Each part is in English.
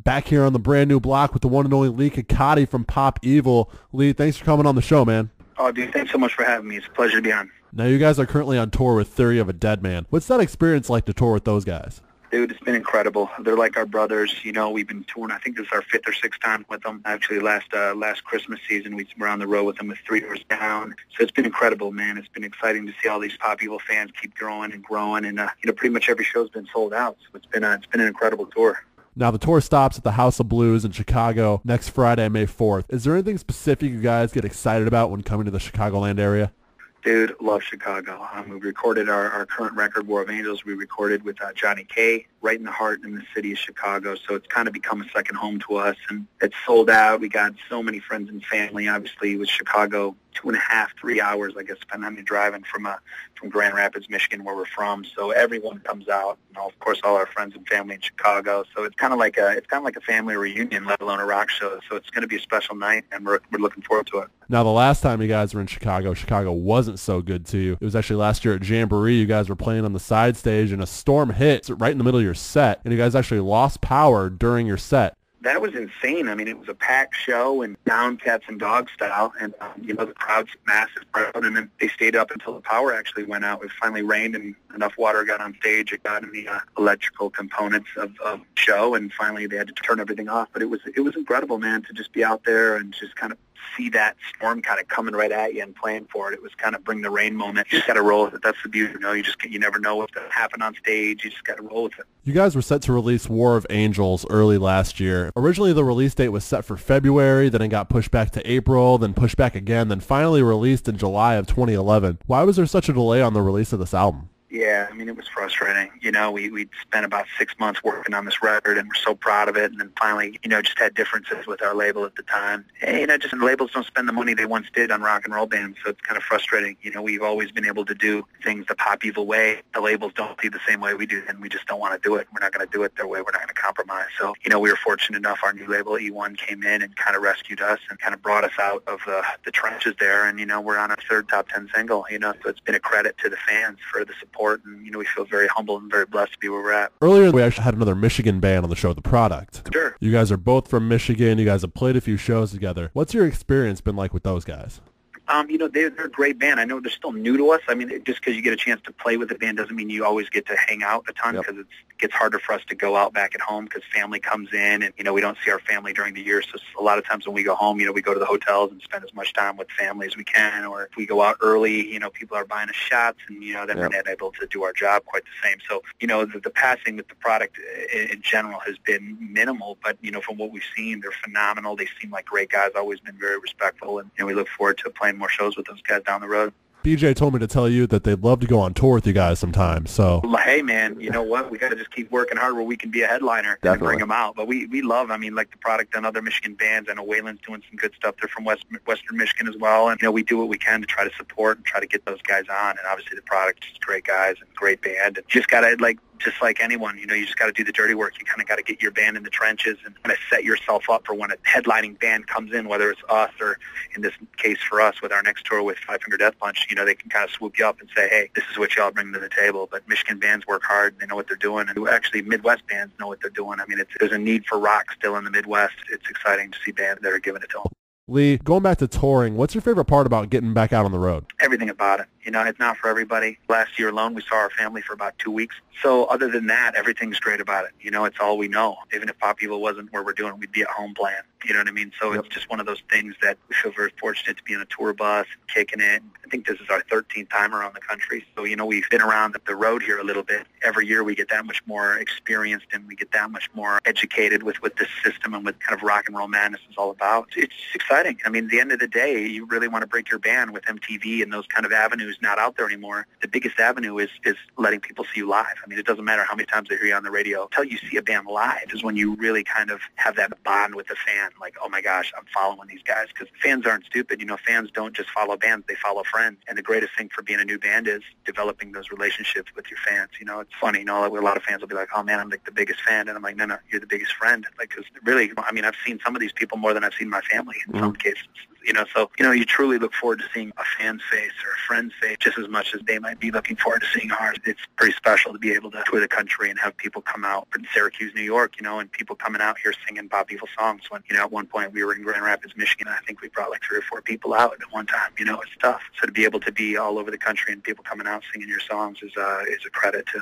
back here on the brand new block with the one and only Leigh Kakaty from Pop Evil. Leigh, thanks for coming on the show, man. Oh, dude, thanks so much for having me. It's a pleasure to be on. Now, you guys are currently on tour with Theory of a Deadman. What's that experience like to tour with those guys? Dude, it's been incredible. They're like our brothers. You know, we've been touring, I think this is our 5th or 6th time with them. Actually, last Christmas season, we were on the road with them with 3 Doors Down. So it's been incredible, man. It's been exciting to see all these Pop Evil fans keep growing and growing. And, pretty much every show's been sold out. So it's been an incredible tour. Now, the tour stops at the House of Blues in Chicago next Friday, May 4th. Is there anything specific you guys get excited about when coming to the Chicagoland area? Dude, love Chicago. We recorded our current record, War of Angels. We recorded with Johnny K. right in the heart in the city of Chicago. So it's kind of become a second home to us. And it's sold out. We got so many friends and family. Obviously, with Chicago, 2.5, 3 hours, I guess, depending on you're driving from Grand Rapids, Michigan, where we're from. So everyone comes out. You know, of course, all our friends and family in Chicago. So it's kind of like a family reunion, let alone a rock show. So it's going to be a special night, and we're looking forward to it. Now, the last time you guys were in Chicago wasn't so good to you. It was actually last year at Jamboree. You guys were playing on the side stage, and a storm hit right in the middle of your set, and you guys actually lost power during your set. That was insane. I mean, it was a packed show and down cats and dog style, and the crowd's massive crowd, and then they stayed up until the power actually went out. It finally rained and enough water got on stage. It got in the electrical components of the show, and finally they had to turn everything off. But it was incredible, man, to just be out there and just kind of see that storm kind of coming right at you and playing for it. It was kind of bring the rain moment. You just got to roll with it. That's the beauty. You never know what's going to happen on stage. You just got to roll with it. You guys were set to release War of Angels early last year. Originally, the release date was set for February, then it got pushed back to April, then pushed back again, then finally released in July of 2011. Why was there such a delay on the release of this album? Yeah, I mean, it was frustrating. We spent about 6 months working on this record, and we're so proud of it. And then finally, just had differences with our label at the time. And, just labels don't spend the money they once did on rock and roll bands, so it's kind of frustrating. We've always been able to do things the Pop Evil way. The labels don't see the same way we do, and we just don't want to do it. We're not going to do it their way. We're not going to compromise. So, we were fortunate enough. Our new label, E1, came in and kind of rescued us and kind of brought us out of the trenches there. And, we're on our 3rd top 10 single, so it's been a credit to the fans for the support. And, we feel very humble and very blessed to be where we're at. Earlier, we actually had another Michigan band on the show, The Product. Sure. You guys are both from Michigan. You guys have played a few shows together. What's your experience been like with those guys? They're a great band. I know they're still new to us. I mean, just because you get a chance to play with the band doesn't mean you always get to hang out a ton, because it gets harder for us to go out back at home because family comes in, and, we don't see our family during the year. So a lot of times when we go home, we go to the hotels and spend as much time with family as we can. Or if we go out early, people are buying us shots, and, then we're not able to do our job quite the same. So, the passing with the product in general has been minimal. But, from what we've seen, they're phenomenal. They seem like great guys, always been very respectful. And we look forward to playing more shows with those guys down the road. BJ told me to tell you that they'd love to go on tour with you guys sometime. So, hey, man, you know what? We got to just keep working hard where we can be a headliner and bring them out. But we love, like the product and other Michigan bands. I know Waylon's doing some good stuff. They're from Western Michigan as well. And, we do what we can to try to support and try to get those guys on. And obviously the product is great guys and great band. And just got to, just like anyone, you just got to do the dirty work. You kind of got to get your band in the trenches and kind of set yourself up for when a headlining band comes in, whether it's us or, in this case for us, with our next tour with Five Finger Death Punch, they can kind of swoop you up and say, hey, this is what y'all bring to the table. But Michigan bands work hard. They know what they're doing. And actually, Midwest bands know what they're doing. I mean, there's a need for rock still in the Midwest. It's exciting to see bands that are giving it to them. Leigh, going back to touring, what's your favorite part about getting back out on the road? Everything about it. It's not for everybody. Last year alone, we saw our family for about 2 weeks. So other than that, everything's great about it. It's all we know. Even if Pop Evil wasn't where we're doing, we'd be at home playing. You know what I mean? So It's just one of those things that we feel very fortunate to be on a tour bus, kicking it. I think this is our 13th time around the country. So, we've been around the road here a little bit. Every year we get that much more experienced, and we get that much more educated with this system and what kind of rock and roll madness is all about. It's exciting. I mean, at the end of the day, you really want to break your band with MTV and those kind of avenues not out there anymore. The biggest avenue is letting people see you live. I mean, it doesn't matter how many times they hear you on the radio. Until you see a band live is when you really kind of have that bond with the fan. Like, oh my gosh, I'm following these guys. Because fans aren't stupid. Fans don't just follow bands, they follow friends. And the greatest thing for being a new band is developing those relationships with your fans. It's funny, a lot of fans will be like, oh man, I'm like the biggest fan. And I'm like, no, you're the biggest friend. Because really, I've seen some of these people more than I've seen my family in some cases. So, you truly look forward to seeing a fan's face or a friend's face just as much as they might be looking forward to seeing ours. It's pretty special to be able to tour the country and have people come out from Syracuse, New York, and people coming out here singing Pop Evil songs. When, at one point we were in Grand Rapids, Michigan, and I think we brought like 3 or 4 people out at one time. It's tough. So to be able to be all over the country and people coming out singing your songs is a credit to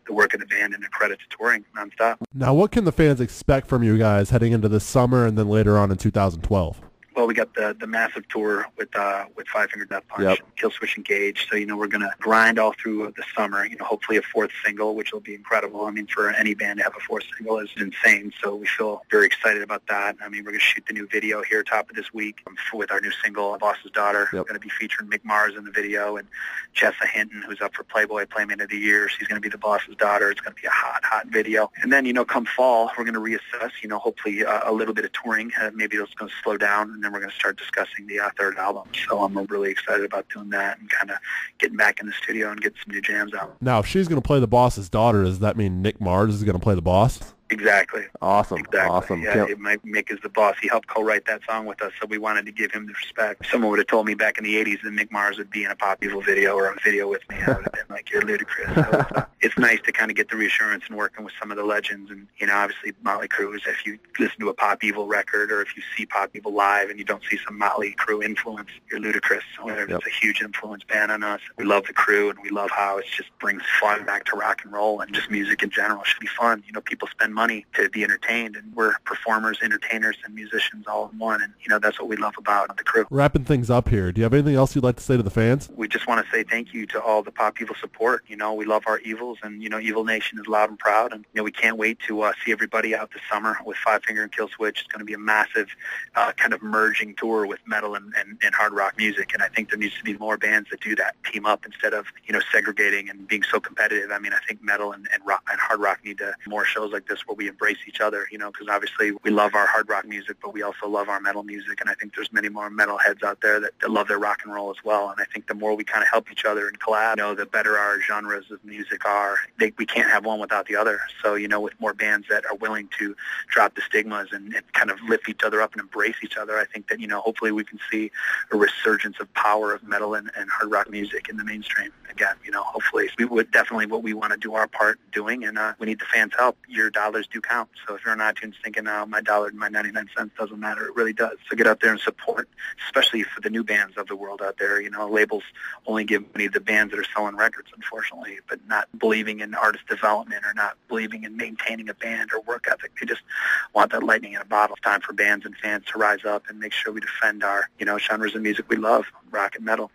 the work of the band and a credit to touring nonstop. Now, what can the fans expect from you guys heading into this summer and then later on in 2012? Well, we got the massive tour with Five Finger Death Punch, Killswitch Engage. So, we're going to grind all through the summer, hopefully a 4th single, which will be incredible. I mean, for any band to have a 4th single is insane. So we feel very excited about that. I mean, we're going to shoot the new video here top of this week with our new single, Boss's Daughter. We're going to be featuring Mick Mars in the video, and Jessa Hinton, who's up for Playboy Playmate of the Year. She's going to be the Boss's Daughter. It's going to be a hot video. And then, come fall, we're going to reassess, hopefully a little bit of touring. Maybe it's going to slow down, and then we're going to start discussing the 3rd album. So I'm really excited about doing that and kind of getting back in the studio and getting some new jams out. Now, if she's going to play the Boss's Daughter, does that mean Nick Mars is going to play the boss? Exactly. Awesome. Exactly. Awesome. Yeah, Mick is the boss. He helped co-write that song with us, so we wanted to give him the respect. If someone would have told me back in the 80s that Mick Mars would be in a Pop Evil video or a video with me, I would have been like, you're ludicrous. So it's nice to kind of get the reassurance and working with some of the legends. And, obviously Motley Crue is, if you listen to a Pop Evil record or if you see Pop Evil live and you don't see some Motley Crue influence, you're ludicrous. It's a huge influence band on us. We love the Crue, and we love how it just brings fun back to rock and roll and just music in general. It should be fun. People spend money to be entertained, and we're performers, entertainers, and musicians all in one, and that's what we love about the Crue. Wrapping things up here, do you have anything else you'd like to say to the fans? We just want to say thank you to all the Pop Evil support. We love our Evils, and Evil Nation is loud and proud, and we can't wait to see everybody out this summer with Five Finger and Killswitch. It's going to be a massive kind of merging tour with metal and hard rock music, and I think there needs to be more bands that do that, team up instead of segregating and being so competitive. I mean, I think metal and hard rock need to more shows like this where we embrace each other, because obviously we love our hard rock music, but we also love our metal music, and I think there's many more metal heads out there that love their rock and roll as well, and I think the more we kind of help each other and collab, the better our genres of music are. We can't have one without the other, so, with more bands that are willing to drop the stigmas and kind of lift each other up and embrace each other, I think that, hopefully we can see a resurgence of power of metal and hard rock music in the mainstream again. Hopefully we would definitely what we want to do our part doing, and we need the fans' help. Your dollars do count, so if you're on iTunes thinking, my dollar and my 99 cents doesn't matter, it really does. So get out there and support, especially for the new bands of the world out there. Labels only give money to the bands that are selling records, unfortunately, but not believing in artist development or not believing in maintaining a band or work ethic. They just want that lightning in a bottle. It's time for bands and fans to rise up and make sure we defend our, genres of music we love, rock and metal.